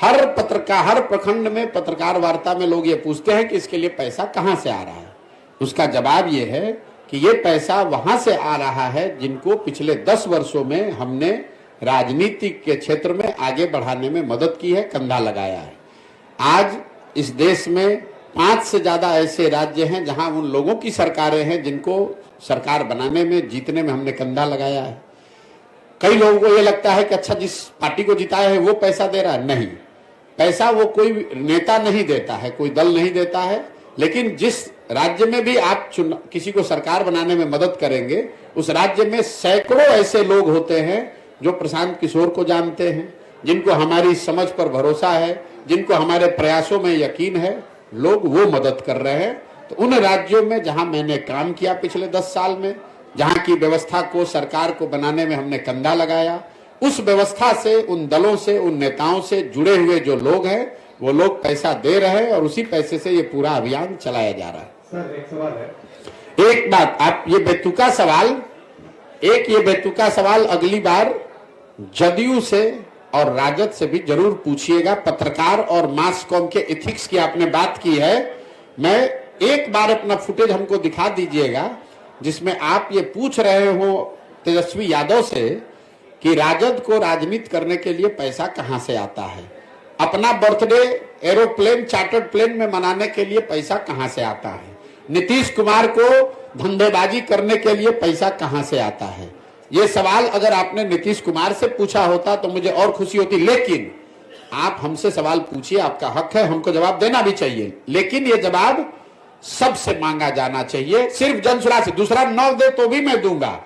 हर प्रखंड में पत्रकार वार्ता में लोग ये पूछते हैं कि इसके लिए पैसा कहां से आ रहा है। उसका जवाब ये है कि ये पैसा वहां से आ रहा है जिनको पिछले 10 वर्षों में हमने राजनीति के क्षेत्र में आगे बढ़ाने में मदद की है, कंधा लगाया है। आज इस देश में 5 से ज्यादा ऐसे राज्य हैं जहां उन लोगों की सरकारें हैं जिनको सरकार बनाने में, जीतने में हमने कंधा लगाया है। कई लोगों को ये लगता है कि अच्छा, जिस पार्टी को जिताया है वो पैसा दे रहा है। नहीं, पैसा वो कोई नेता नहीं देता है, कोई दल नहीं देता है, लेकिन जिस राज्य में भी आप किसी को सरकार बनाने में मदद करेंगे, उस राज्य में सैकड़ों ऐसे लोग होते हैं जो प्रशांत किशोर को जानते हैं, जिनको हमारी समझ पर भरोसा है, जिनको हमारे प्रयासों में यकीन है, लोग वो मदद कर रहे हैं। तो उन राज्यों में जहां मैंने काम किया पिछले 10 साल में, जहां की व्यवस्था को, सरकार को बनाने में हमने कंधा लगाया, उस व्यवस्था से, उन दलों से, उन नेताओं से जुड़े हुए जो लोग हैं वो लोग पैसा दे रहे हैं और उसी पैसे से ये पूरा अभियान चलाया जा रहा है। सर, एक सवाल है। एक बात, आप ये बेतुका सवाल अगली बार जदयू से और राजद से भी जरूर पूछिएगा। पत्रकार और मास कॉम के एथिक्स की आपने बात की है, मैं एक बार अपना फुटेज हमको दिखा दीजिएगा जिसमें आप ये पूछ रहे हो तेजस्वी यादव से कि राजद को राजनीति करने के लिए पैसा कहां से आता है, अपना बर्थडे एरोप्लेन, चार्टर्ड प्लेन में मनाने के लिए पैसा कहां से आता है, नीतीश कुमार को धंधेबाजी करने के लिए पैसा कहां से आता है। ये सवाल अगर आपने नीतीश कुमार से पूछा होता तो मुझे और खुशी होती, लेकिन आप हमसे सवाल पूछिए, आपका हक है, हमको जवाब देना भी चाहिए, लेकिन ये जवाब सबसे मांगा जाना चाहिए, सिर्फ जनसुराज से। दूसरा न दे तो भी मैं दूंगा।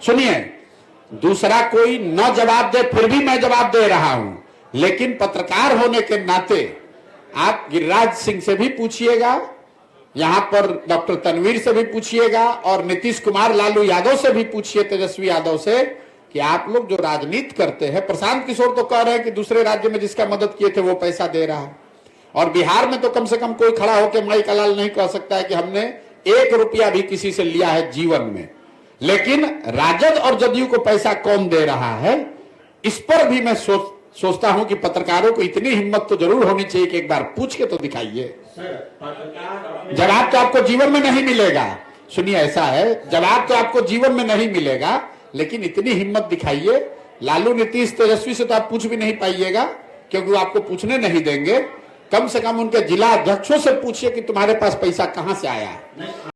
सुनिए, दूसरा कोई न जवाब दे फिर भी मैं जवाब दे रहा हूं, लेकिन पत्रकार होने के नाते आप गिरिराज सिंह से भी पूछिएगा, यहां पर डॉक्टर तनवीर से भी पूछिएगा और नीतीश कुमार, लालू यादव से भी पूछिए, तेजस्वी यादव से, कि आप लोग जो राजनीति करते हैं, प्रशांत किशोर तो कह रहे हैं कि दूसरे राज्य में जिसका मदद किए थे वो पैसा दे रहा है, और बिहार में तो कम से कम कोई खड़ा होकर माई का लाल नहीं कह सकता है कि हमने 1 रुपया भी किसी से लिया है जीवन में। लेकिन राजद और जदयू को पैसा कौन दे रहा है, इस पर भी मैं सोचता हूं कि पत्रकारों को इतनी हिम्मत तो जरूर होनी चाहिए कि एक बार पूछ के तो दिखाइए। जवाब तो आपको जीवन में नहीं मिलेगा। सुनिए, ऐसा है, जवाब तो आपको जीवन में नहीं मिलेगा, लेकिन इतनी हिम्मत दिखाइए। लालू, नीतीश, तेजस्वी से तो आप पूछ भी नहीं पाइएगा क्योंकि वो आपको पूछने नहीं देंगे। कम से कम उनके जिला अध्यक्षों से पूछिए कि तुम्हारे पास पैसा कहां से आया है।